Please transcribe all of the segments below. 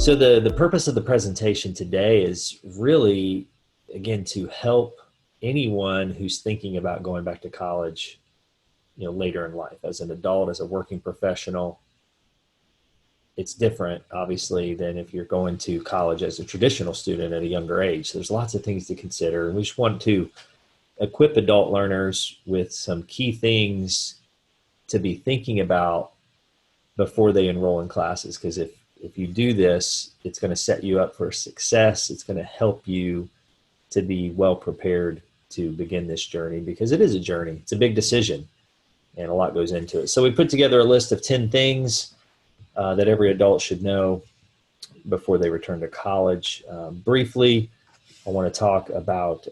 So the purpose of the presentation today is really, again, to help anyone who's thinking about going back to college, later in life as an adult, as a working professional. It's different, obviously, than if you're going to college as a traditional student at a younger age. There's lots of things to consider, and we just want to equip adult learners with some key things to be thinking about before they enroll in classes. Because if you do this, it's going to set you up for success. It's going to help you to be well prepared to begin this journey, because it is a journey. It's a big decision, and a lot goes into it. So we put together a list of 10 things that every adult should know before they return to college. Briefly, I want to talk about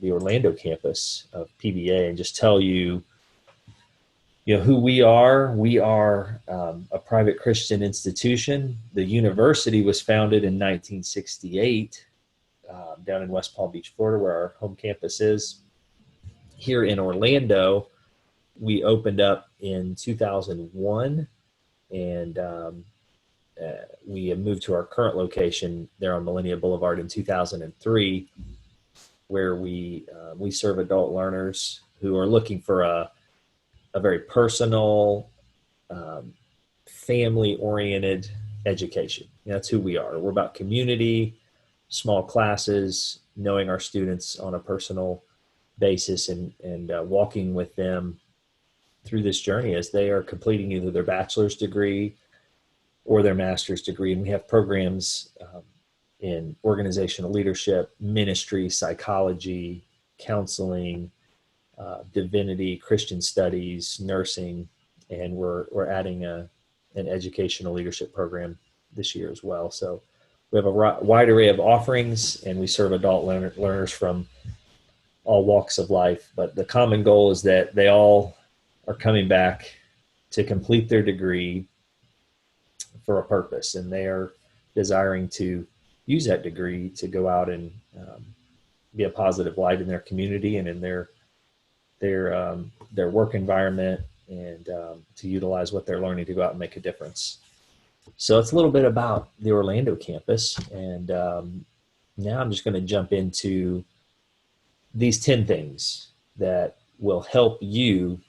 the Orlando campus of PBA and just tell you, who we are. We are a private Christian institution. The university was founded in 1968 down in West Palm Beach, Florida, where our home campus is. Here in Orlando, we opened up in 2001, and we have moved to our current location there on Millennia Boulevard in 2003, where we serve adult learners who are looking for a very personal, family-oriented education. That's who we are. We're about community, small classes, knowing our students on a personal basis, and walking with them through this journey as they are completing either their bachelor's degree or their master's degree. And we have programs in organizational leadership, ministry, psychology, counseling, divinity, Christian studies, nursing, and we're adding an educational leadership program this year as well. So we have a wide array of offerings, and we serve adult learners from all walks of life. But the common goal is that they all are coming back to complete their degree for a purpose, and they are desiring to use that degree to go out and be a positive light in their community and in their work environment, and to utilize what they're learning to go out and make a difference. So it's a little bit about the Orlando campus, and now I'm just going to jump into these 10 things that will help you,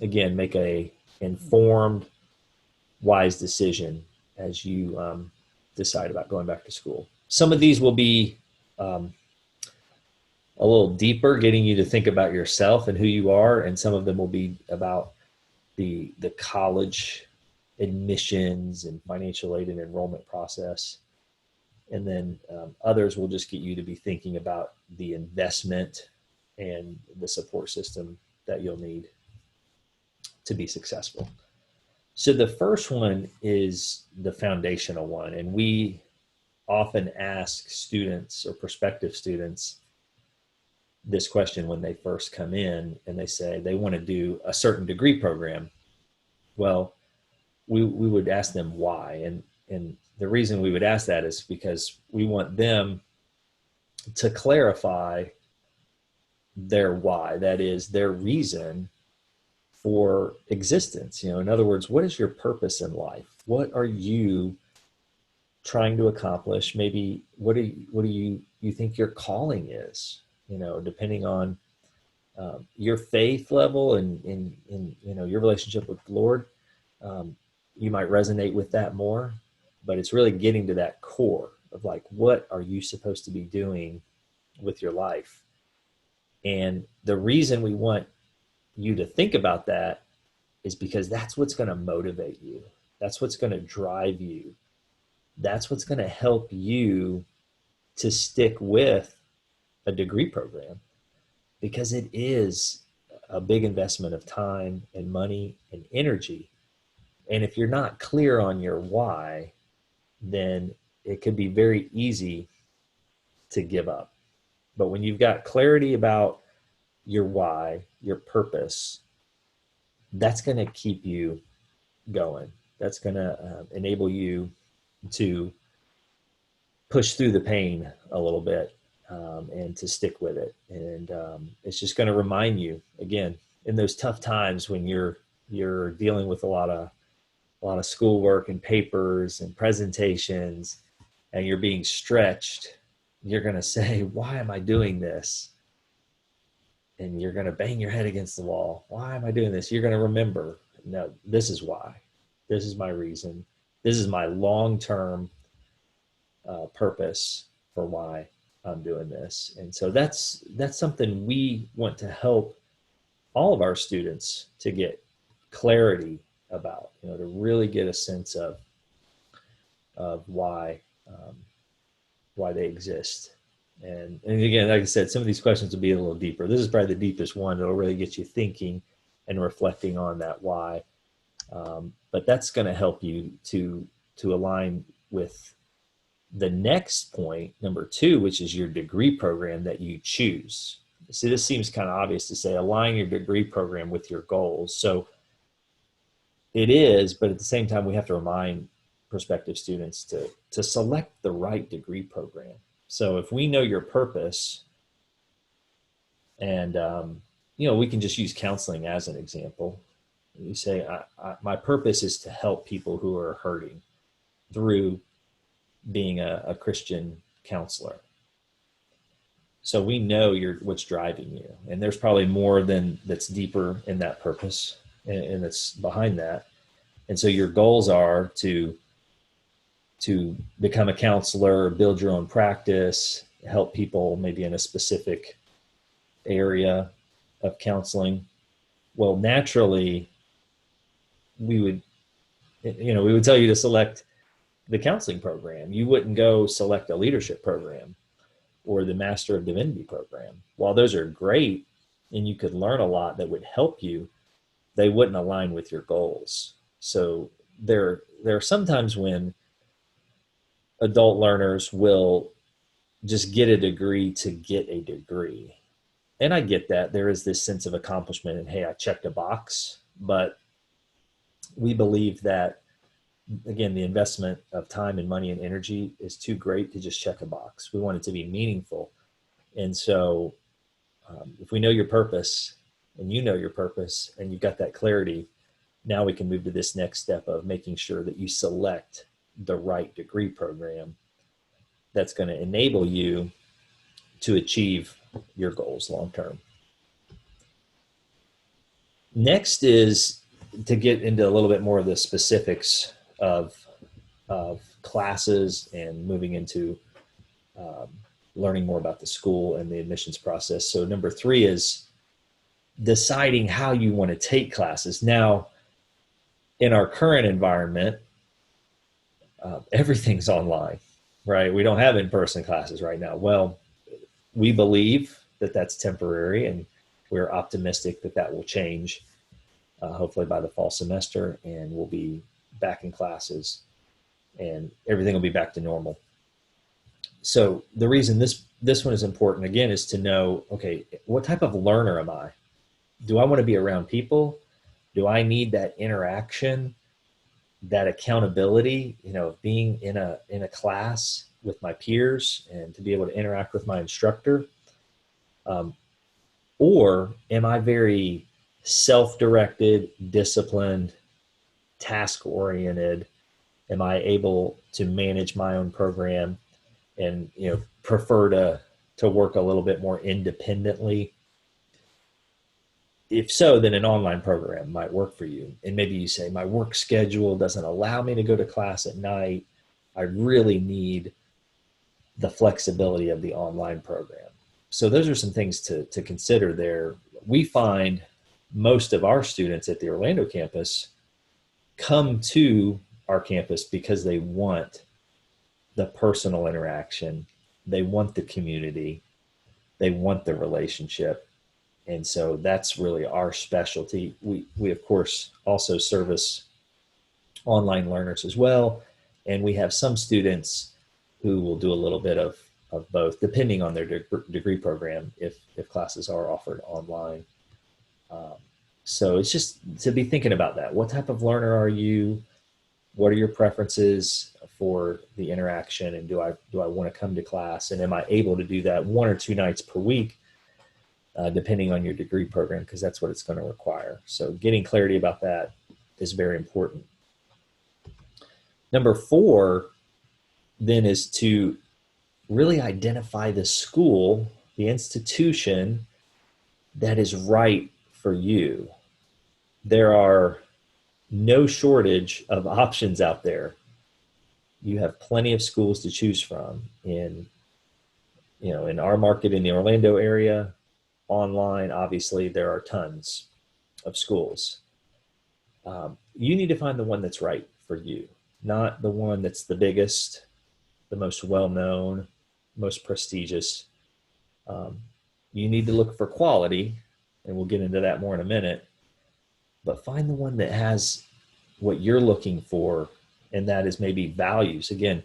again, make a informed, wise decision as you decide about going back to school. Some of these will be a little deeper, getting you to think about yourself and who you are, and some of them will be about the college admissions and financial aid and enrollment process. And then others will just get you to be thinking about the investment and the support system that you'll need to be successful. So the first one is the foundational one, and we often ask students or prospective students this question when they first come in, and they say they want to do a certain degree program. Well, we would ask them why, and the reason we would ask that is because we want them to clarify their why, that is their reason for existence. In other words, what is your purpose in life? What are you trying to accomplish? Maybe what do you think your calling is? Depending on your faith level and your relationship with the Lord, you might resonate with that more. But it's really getting to that core of, like, what are you supposed to be doing with your life? And the reason we want you to think about that is because that's what's going to motivate you. That's what's going to drive you. That's what's going to help you to stick with a degree program, because it is a big investment of time and money and energy. And if you're not clear on your why, then it could be very easy to give up. But when you've got clarity about your why, your purpose, that's going to keep you going. That's going to enable you to push through the pain a little bit, and to stick with it. And it's just going to remind you, again, in those tough times when you're dealing with a lot of schoolwork and papers and presentations, and you're being stretched, you're going to say, why am I doing this? And you're going to bang your head against the wall. Why am I doing this? You're going to remember, no, this is why. This is my reason. This is my long-term purpose for why I'm doing this. And so that's something we want to help all of our students to get clarity about, to really get a sense of why they exist. And again, like I said, some of these questions will be a little deeper. This is probably the deepest one. It'll really get you thinking and reflecting on that why. But that's going to help you to align with the next point, number 2, which is your degree program that you choose. See, this seems kind of obvious to say, align your degree program with your goals. So it is, but at the same time, we have to remind prospective students to select the right degree program. So if we know your purpose, and we can just use counseling as an example. You say, my purpose is to help people who are hurting through being a Christian counselor. So we know what's driving you, and there's probably more that's deeper in that purpose and that's behind that. And so your goals are to become a counselor, build your own practice, help people maybe in a specific area of counseling. Well, naturally, we would tell you to select the counseling program. You wouldn't go select a leadership program or the Master of Divinity program. While those are great and you could learn a lot that would help you, they wouldn't align with your goals. So there are sometimes when adult learners will just get a degree to get a degree. And I get that. There is this sense of accomplishment and, hey, I checked a box. But we believe that, again, the investment of time and money and energy is too great to just check a box. We want it to be meaningful. And so if we know your purpose and you know your purpose and you've got that clarity, now we can move to this next step of making sure that you select the right degree program that's going to enable you to achieve your goals long term. Next is to get into a little bit more of the specifics of classes and moving into learning more about the school and the admissions process. So number 3 is deciding how you want to take classes. Now, in our current environment, everything's online, right? We don't have in-person classes right now. Well, we believe that that's temporary, and we're optimistic that that will change, hopefully by the fall semester, and we'll be back in classes and everything will be back to normal. So the reason this one is important, again, is to know, okay, what type of learner am I? Do I want to be around people? Do I need that interaction, that accountability, being in a class with my peers and to be able to interact with my instructor? Or am I very self-directed, disciplined, task-oriented? Am I able to manage my own program and prefer to work a little bit more independently? If so, then an online program might work for you. And maybe you say, my work schedule doesn't allow me to go to class at night. I really need the flexibility of the online program. So those are some things to consider there. We find most of our students at the Orlando campus come to our campus because they want the personal interaction. They want the community. They want the relationship. And so that's really our specialty. We of course also service online learners as well. And we have some students who will do a little bit of both, depending on their degree program, if classes are offered online. So it's just to be thinking about that. What type of learner are you? What are your preferences for the interaction? And do I want to come to class? And am I able to do that 1 or 2 nights per week, depending on your degree program, because that's what it's going to require. So getting clarity about that is very important. Number 4 then is to really identify the school, the institution that is right for you. There are no shortage of options out there. You have plenty of schools to choose from in our market in the Orlando area. Online, obviously, there are tons of schools. You need to find the one that's right for you, not the one that's the biggest, the most well-known, most prestigious. Um, you need to look for quality, and we'll get into that more in a minute, but find the one that has what you're looking for, and that is maybe values. Again,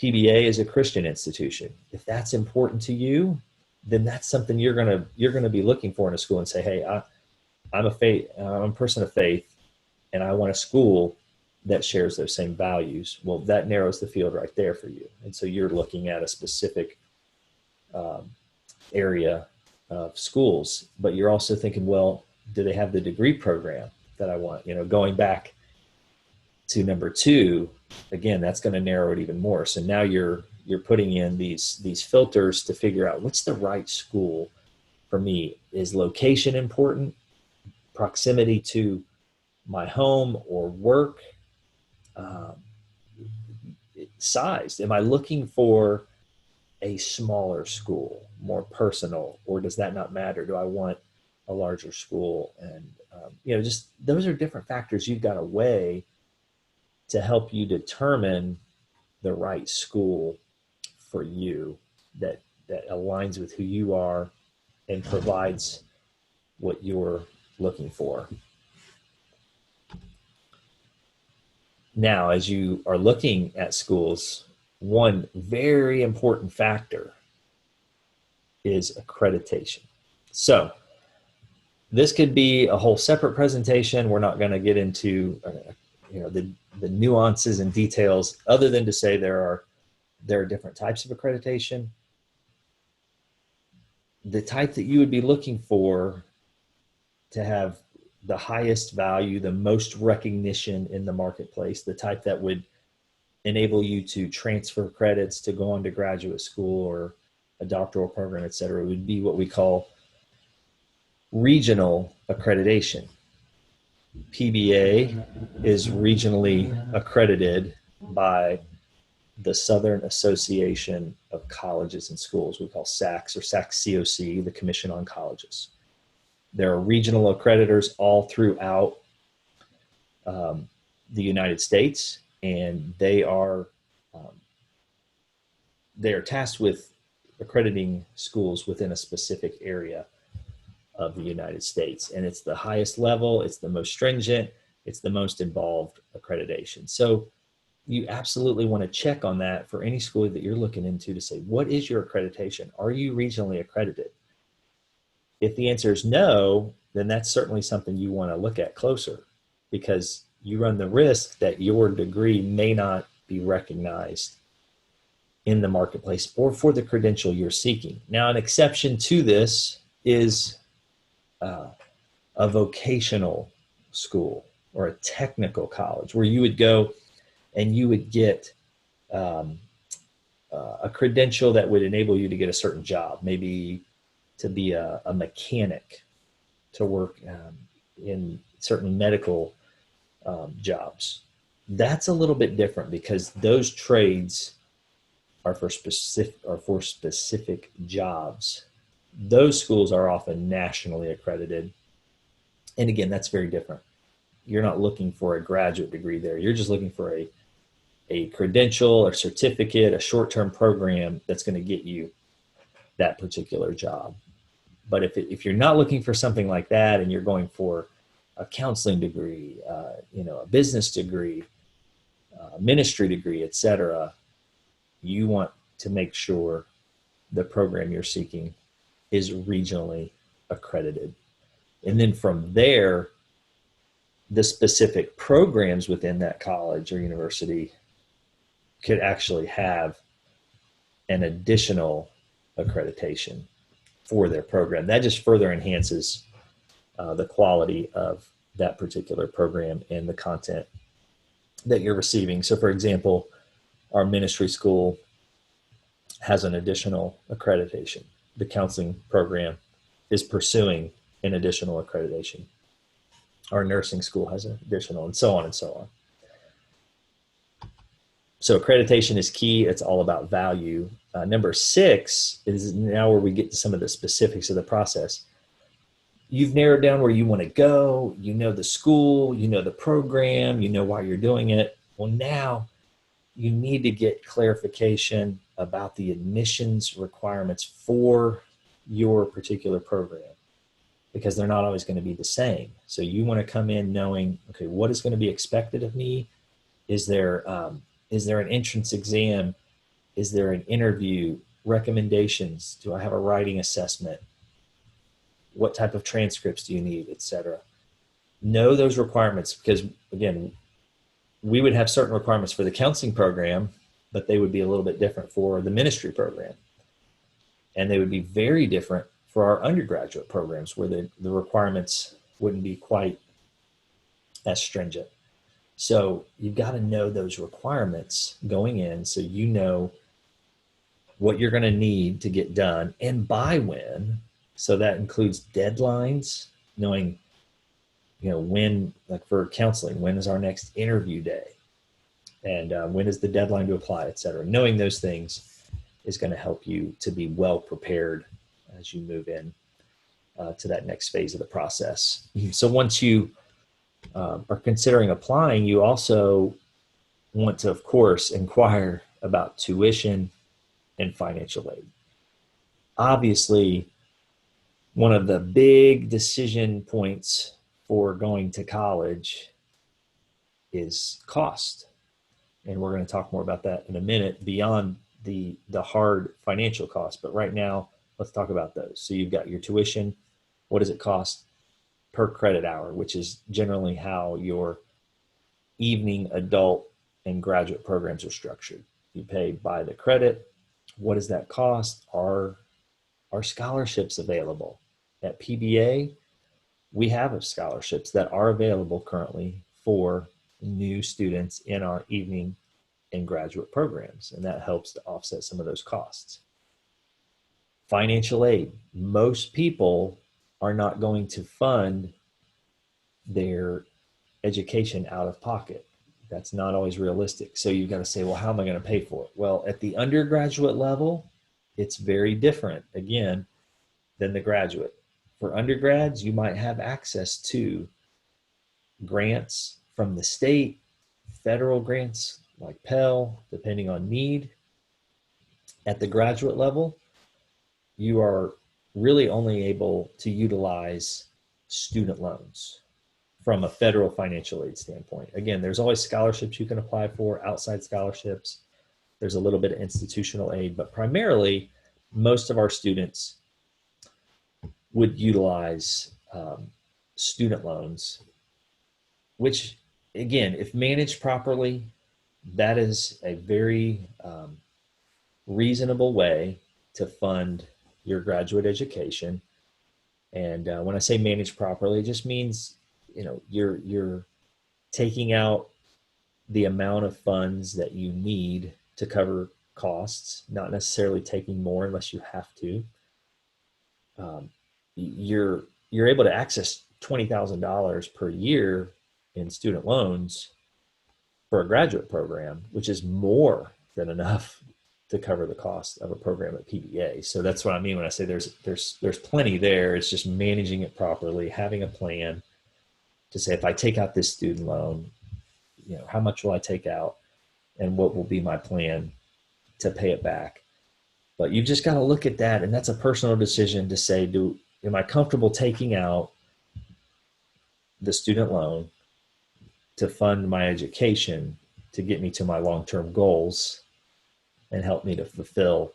PBA is a Christian institution. If that's important to you, then that's something you're gonna be looking for in a school and say, hey, I'm a person of faith, and I want a school that shares those same values. Well, that narrows the field right there for you. And so you're looking at a specific area of schools, but you're also thinking, well, do they have the degree program that I want? Going back to number two, again, that's going to narrow it even more. So now you're putting in these filters to figure out what's the right school for me. Is location important? Proximity to my home or work? Size. Am I looking for a smaller school, more personal, or does that not matter? Do I want a larger school? And just those are different factors you've got to weigh to help you determine the right school for you that aligns with who you are and provides what you're looking for. Now, as you are looking at schools, one very important factor is accreditation. So this could be a whole separate presentation. We're not going to get into the nuances and details, other than to say there are different types of accreditation. The type that you would be looking for to have the highest value, the most recognition in the marketplace, the type that would enable you to transfer credits to go on to graduate school or a doctoral program, et cetera, would be what we call regional accreditation. PBA is regionally accredited by the Southern Association of Colleges and Schools. We call SACS, or SACS-COC, the Commission on Colleges. There are regional accreditors all throughout the United States, and they are tasked with accrediting schools within a specific area of the United States. And it's the highest level, it's the most stringent, it's the most involved accreditation. So you absolutely want to check on that for any school that you're looking into to say, what is your accreditation? Are you regionally accredited? If the answer is no, then that's certainly something you want to look at closer, because you run the risk that your degree may not be recognized in the marketplace or for the credential you're seeking. Now, an exception to this is a vocational school or a technical college, where you would go and you would get a credential that would enable you to get a certain job, maybe to be a mechanic, to work in certain medical jobs. That's a little bit different, because those trades are for specific jobs. Those schools are often nationally accredited. And again, that's very different. You're not looking for a graduate degree there. You're just looking for a credential, a certificate, a short-term program that's going to get you that particular job. But if you're not looking for something like that, and you're going for a counseling degree, a business degree, ministry degree, et cetera, you want to make sure the program you're seeking is regionally accredited. And then from there, the specific programs within that college or university could actually have an additional accreditation for their program. That just further enhances the quality of that particular program and the content that you're receiving. So, for example, our ministry school has an additional accreditation. The counseling program is pursuing an additional accreditation. Our nursing school has an additional, and so on and so on. So accreditation is key. It's all about value. Number 6 is now where we get to some of the specifics of the process. You've narrowed down where you want to go. You know the school, you know the program, you know why you're doing it. Well, now you need to get clarification about the admissions requirements for your particular program, because they're not always going to be the same. So you want to come in knowing, okay, what is going to be expected of me? Is there an entrance exam? Is there an interview? Recommendations? Do I have a writing assessment? What type of transcripts do you need, etc.? Know those requirements, because again, we would have certain requirements for the counseling program, but they would be a little bit different for the ministry program. And they would be very different for our undergraduate programs, where the requirements wouldn't be quite as stringent. So you've got to know those requirements going in, so you know what you're going to need to get done and by when. So that includes deadlines, knowing, when, like for counseling, when is our next interview day, and when is the deadline to apply, et cetera. Knowing those things is going to help you to be well prepared as you move in to that next phase of the process. So once you are considering applying, you also want to, of course, inquire about tuition and financial aid. Obviously, one of the big decision points for going to college is cost. And we're going to talk more about that in a minute, beyond the hard financial cost. But right now, let's talk about those. So you've got your tuition. What does it cost per credit hour, which is generally how your evening adult and graduate programs are structured. You pay by the credit. What does that cost? Are scholarships available? At PBA, we have scholarships that are available currently for new students in our evening and graduate programs, and that helps to offset some of those costs. Financial aid. Most people are not going to fund their education out of pocket. That's not always realistic. So you've got to say, well, how am I going to pay for it? Well, at the undergraduate level, it's very different, again, than the graduate. For undergrads, you might have access to grants from the state, federal grants like Pell, depending on need. At the graduate level, you are really only able to utilize student loans from a federal financial aid standpoint. Again, there's always scholarships you can apply for, outside scholarships. There's a little bit of institutional aid, but primarily most of our students would utilize student loans, which, again, if managed properly, that is a very reasonable way to fund your graduate education. And when I say managed properly, it just means, you're taking out the amount of funds that you need to cover costs, not necessarily taking more unless you have to. You're able to access $20,000 per year in student loans for a graduate program, which is more than enough to cover the cost of a program at PBA. So that's what I mean when I say there's plenty there. It's just managing it properly, having a plan to say, if I take out this student loan, how much will I take out, and what will be my plan to pay it back? But you've just got to look at that, and that's a personal decision to say, am I comfortable taking out the student loan to fund my education, to get me to my long-term goals and help me to fulfill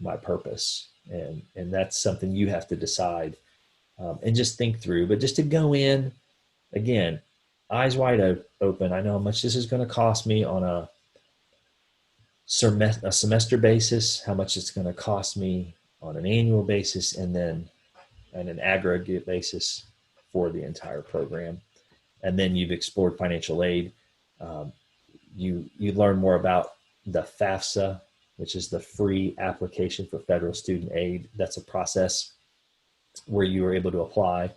my purpose? And that's something you have to decide and just think through. But just to go in, again, eyes wide open. I know how much this is going to cost me on a semester basis, how much it's going to cost me on an annual basis, and then on an aggregate basis for the entire program. And then you've explored financial aid. You learn more about the FAFSA, which is the Free Application for Federal Student Aid. That's a process where you are able to apply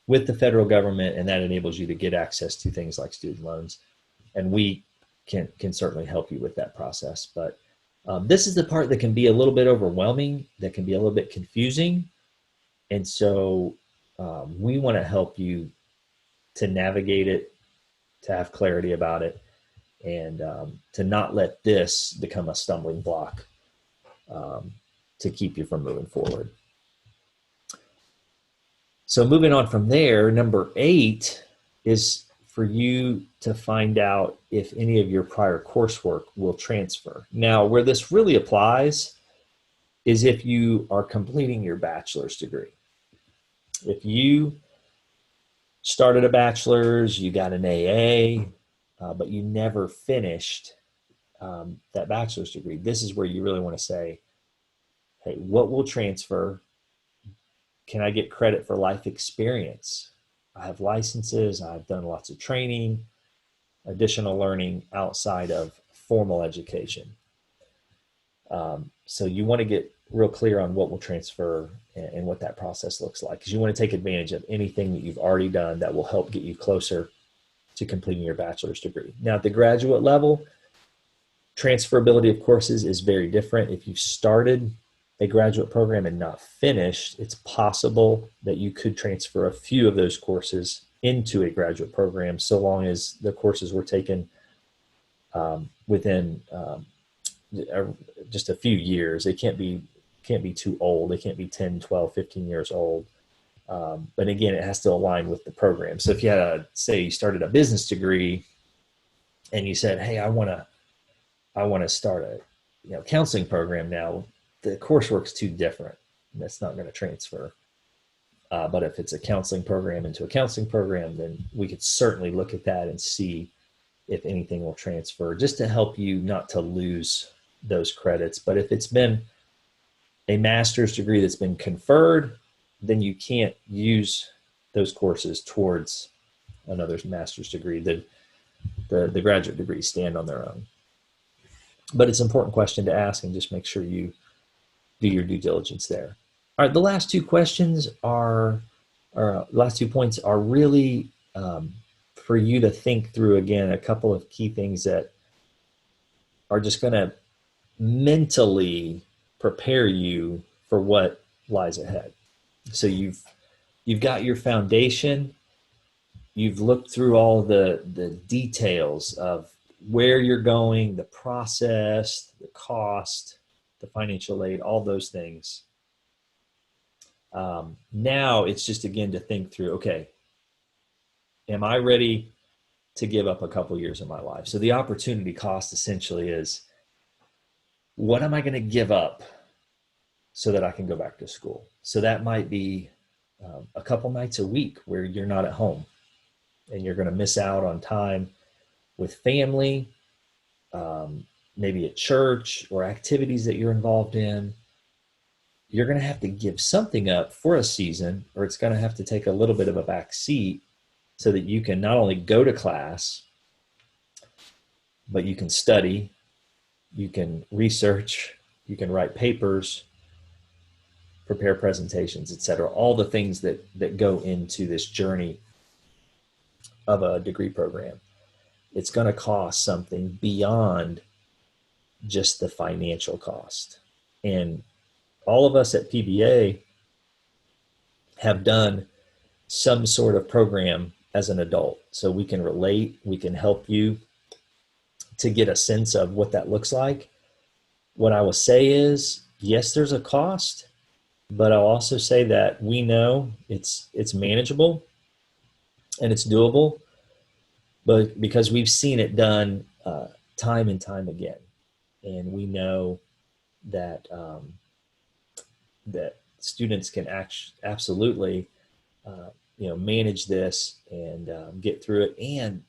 with the federal government, and that enables you to get access to things like student loans. And we can certainly help you with that process. But this is the part that can be a little bit overwhelming, that can be a little bit confusing. And so we want to help you to navigate it, to have clarity about it, and to not let this become a stumbling block to keep you from moving forward. So moving on from there, number 8 is for you to find out if any of your prior coursework will transfer. Now, where this really applies is if you are completing your bachelor's degree. If you started a bachelor's, you got an AA, but you never finished that bachelor's degree, this is where you really want to say, hey, what will transfer? Can I get credit for life experience? I have licenses, I've done lots of training, additional learning outside of formal education. So you want to get real clear on what will transfer and what that process looks like, because you want to take advantage of anything that you've already done that will help get you closer to completing your bachelor's degree. Now, at the graduate level, transferability of courses is very different. If you've started a graduate program and not finished, it's possible that you could transfer a few of those courses into a graduate program, so long as the courses were taken within just a few years. They can't be too old. They can't be 10, 12, 15 years old. But again, it has to align with the program. So if you had say you started a business degree and you said, hey, I want to start a counseling program now, the coursework's too different. That's not going to transfer. But if it's a counseling program into a counseling program, then we could certainly look at that and see if anything will transfer, just to help you not to lose those credits. But if it's been a master's degree that's been conferred, then you can't use those courses towards another master's degree. The graduate degrees stand on their own. But it's an important question to ask, and just make sure you do your due diligence there. All right, the last two questions are, or last 2 points are really for you to think through, again, a couple of key things that are just going to mentally prepare you for what lies ahead. So you've got your foundation. You've looked through all the details of where you're going, the process, the cost, the financial aid, all those things. Now it's just, again, to think through, okay, am I ready to give up a couple years of my life? So the opportunity cost essentially is, what am I going to give up so that I can go back to school? So that might be a couple nights a week where you're not at home, and you're going to miss out on time with family, maybe at church or activities that you're involved in. You're going to have to give something up for a season, or it's going to have to take a little bit of a back seat so that you can not only go to class, but you can study, you can research, you can write papers, prepare presentations, etc. All the things that go into this journey of a degree program. It's going to cost something beyond just the financial cost. And all of us at PBA have done some sort of program as an adult. So we can relate, we can help you to get a sense of what that looks like. What I will say is, yes, there's a cost, but I'll also say that we know it's manageable and it's doable, but because we've seen it done time and time again. And we know that that students can absolutely manage this and get through it. And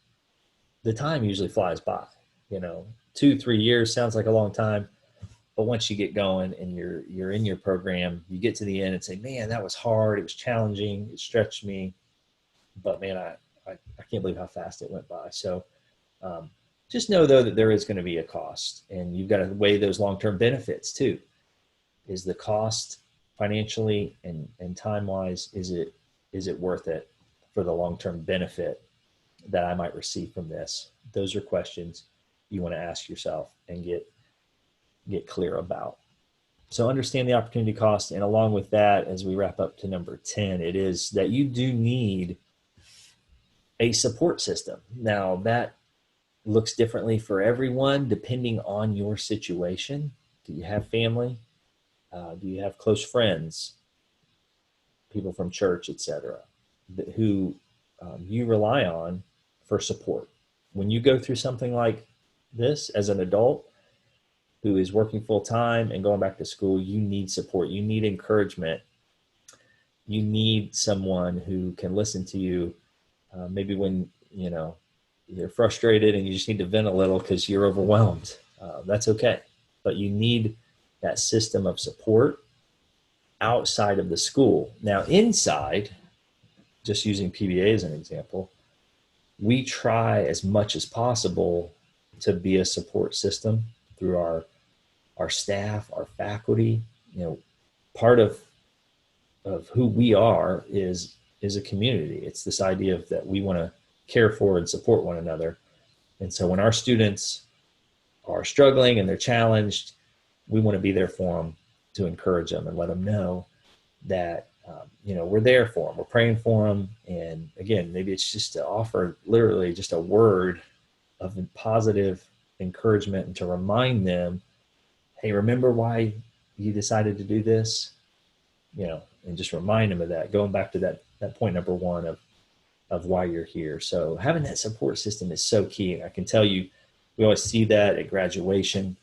the time usually flies by. 2-3 years sounds like a long time, but once you get going and you're in your program, you get to the end and say, man, that was hard, it was challenging, it stretched me, but man, I can't believe how fast it went by. So Just know though that there is going to be a cost, and you've got to weigh those long-term benefits too. Is the cost financially and time-wise, is it worth it for the long-term benefit that I might receive from this? Those are questions you want to ask yourself and get clear about. So understand the opportunity cost, and along with that, as we wrap up to number 10, it is that you do need a support system. Now that looks differently for everyone depending on your situation. Do you have family? Do you have close friends, people from church, etc., who you rely on for support? When you go through something like this as an adult who is working full time and going back to school, you need support. You need encouragement. You need someone who can listen to you. Maybe when you're frustrated and you just need to vent a little because you're overwhelmed. That's okay, but you need that system of support outside of the school. Now, inside, just using PBA as an example, we try as much as possible to be a support system through our staff, our faculty. Part of who we are is a community. It's this idea of that we want to care for and support one another. And so when our students are struggling and they're challenged, we want to be there for them, to encourage them and let them know that we're there for them, we're praying for them. And again, maybe it's just to offer literally just a word of positive encouragement and to remind them, hey, remember why you decided to do this? And just remind them of that, going back to that point number one of why you're here. So having that support system is so key. I can tell you, we always see that at graduation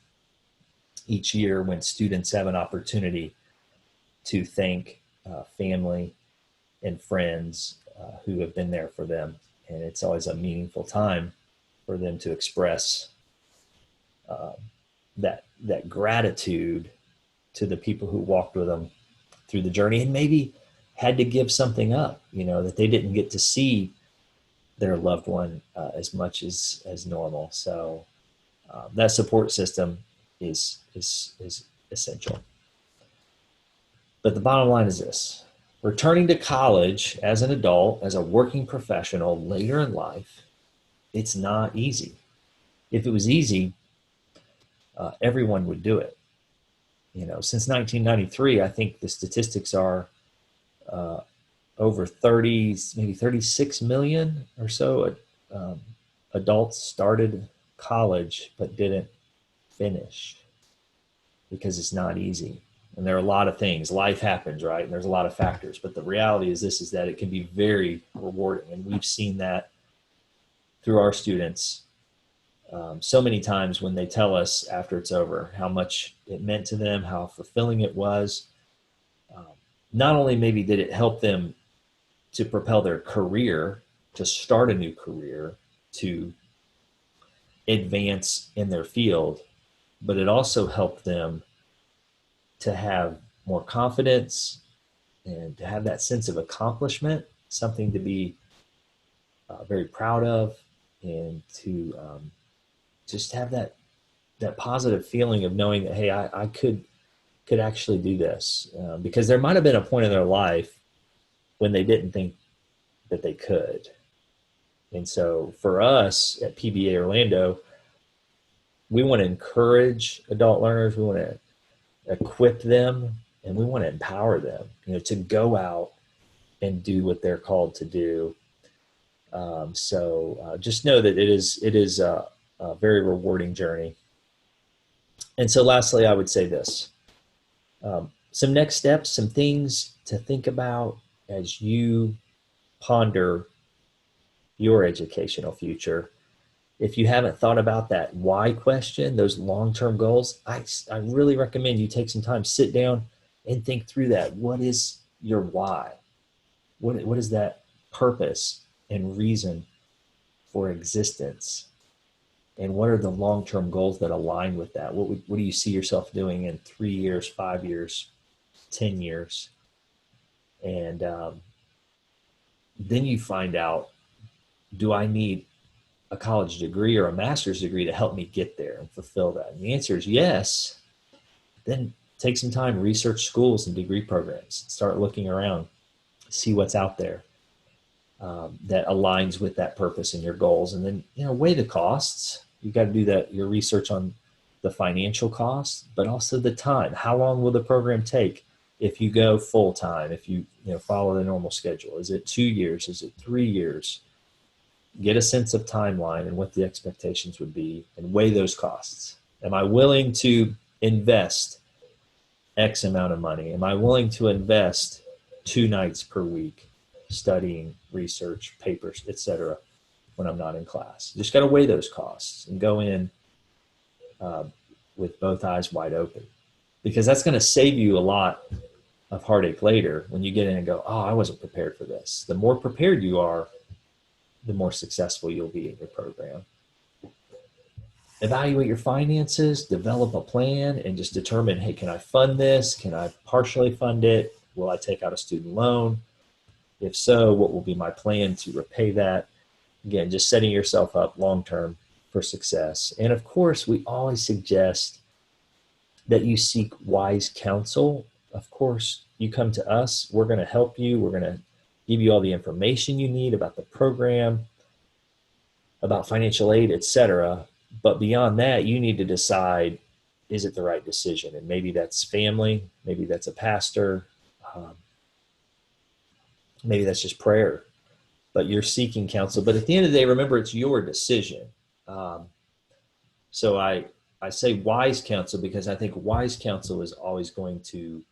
each year when students have an opportunity to thank family and friends who have been there for them. And it's always a meaningful time for them to express that gratitude to the people who walked with them through the journey and maybe had to give something up, that they didn't get to see their loved one as much as normal. So that support system is essential. But the bottom line is this: returning to college as an adult, as a working professional later in life, it's not easy. If it was easy, everyone would do it. Since 1993, I think the statistics are over 30, maybe 36 million or so adults started college but didn't finish because it's not easy. And there are a lot of things. Life happens, right? And there's a lot of factors. But the reality is that it can be very rewarding. And we've seen that through our students so many times when they tell us after it's over how much it meant to them, how fulfilling it was. Not only maybe did it help them to propel their career, to start a new career, to advance in their field, but it also helped them to have more confidence and to have that sense of accomplishment, something to be very proud of, and to just have that positive feeling of knowing that, hey, I could actually do this, because there might have been a point in their life when they didn't think that they could. And so for us at PBA Orlando, we want to encourage adult learners, we want to equip them, and we want to empower them, to go out and do what they're called to do. So just know that it is a very rewarding journey. And so lastly, I would say this. Some next steps, some things to think about as you ponder your educational future. If you haven't thought about that why question, those long-term goals, I really recommend you take some time, sit down and think through that. What is your why? What is that purpose and reason for existence? And what are the long-term goals that align with that? What do you see yourself doing in 3 years, 5 years, 10 years? And then you find out, do I need a college degree or a master's degree to help me get there and fulfill that? And the answer is yes. Then take some time, research schools and degree programs, start looking around, see what's out there that aligns with that purpose and your goals. And then, weigh the costs. You got to do that, your research on the financial costs, but also the time. How long will the program take if you go full time, if you, follow the normal schedule? Is it 2 years? Is it 3 years? Get a sense of timeline and what the expectations would be, and weigh those costs. Am I willing to invest X amount of money? Am I willing to invest 2 nights per week studying, research, papers, etc., when I'm not in class? You just got to weigh those costs and go in with both eyes wide open, because that's going to save you a lot of heartache later when you get in and go, oh, I wasn't prepared for this. The more prepared you are, the more successful you'll be in your program. Evaluate your finances, develop a plan, and just determine, hey, can I fund this? Can I partially fund it? Will I take out a student loan? If so, what will be my plan to repay that? Again, just setting yourself up long-term for success. And of course, we always suggest that you seek wise counsel. Of course, you come to us, we're going to help you. We're going to give you all the information you need about the program, about financial aid, etc. But beyond that, you need to decide, is it the right decision? And maybe that's family, maybe that's a pastor, maybe that's just prayer, but you're seeking counsel. But at the end of the day, remember, it's your decision. So I say wise counsel because I think wise counsel is always going to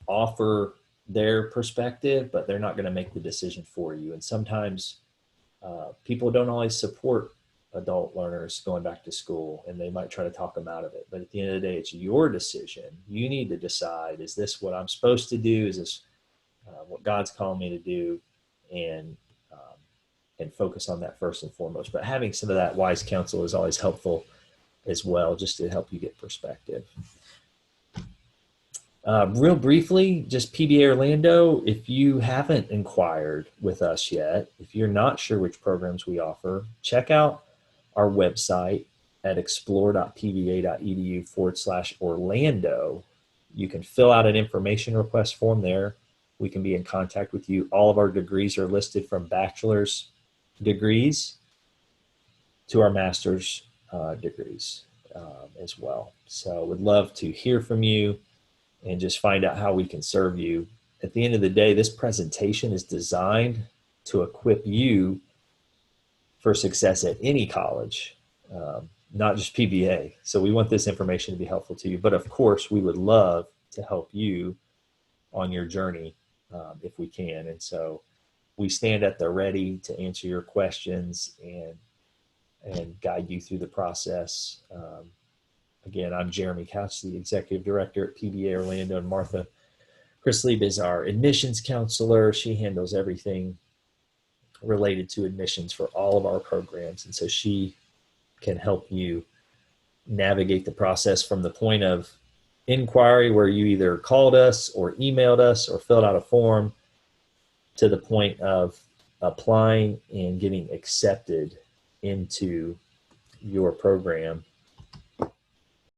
offer their perspective, but they're not going to make the decision for you. And sometimes people don't always support adult learners going back to school, and they might try to talk them out of it. But at the end of the day, it's your decision. You need to decide, is this what I'm supposed to do? Is this what God's calling me to do? And focus on that first and foremost. But having some of that wise counsel is always helpful as well, just to help you get perspective. Real briefly, just PBA Orlando, if you haven't inquired with us yet, if you're not sure which programs we offer, check out our website at explore.pba.edu/Orlando. You can fill out an information request form there. We can be in contact with you. All of our degrees are listed, from bachelor's degrees to our master's degrees as well. So would love to hear from you and just find out how we can serve you. At the end of the day, this presentation is designed to equip you for success at any college, not just PBA. So we want this information to be helpful to you. But of course, we would love to help you on your journey if we can. And so we stand at the ready to answer your questions and guide you through the process. Again, I'm Jeremy Couch, the Executive Director at PBA Orlando, and Martha Chrislieb is our admissions counselor. She handles everything related to admissions for all of our programs. And so she can help you navigate the process from the point of inquiry, where you either called us or emailed us or filled out a form, to the point of applying and getting accepted into your program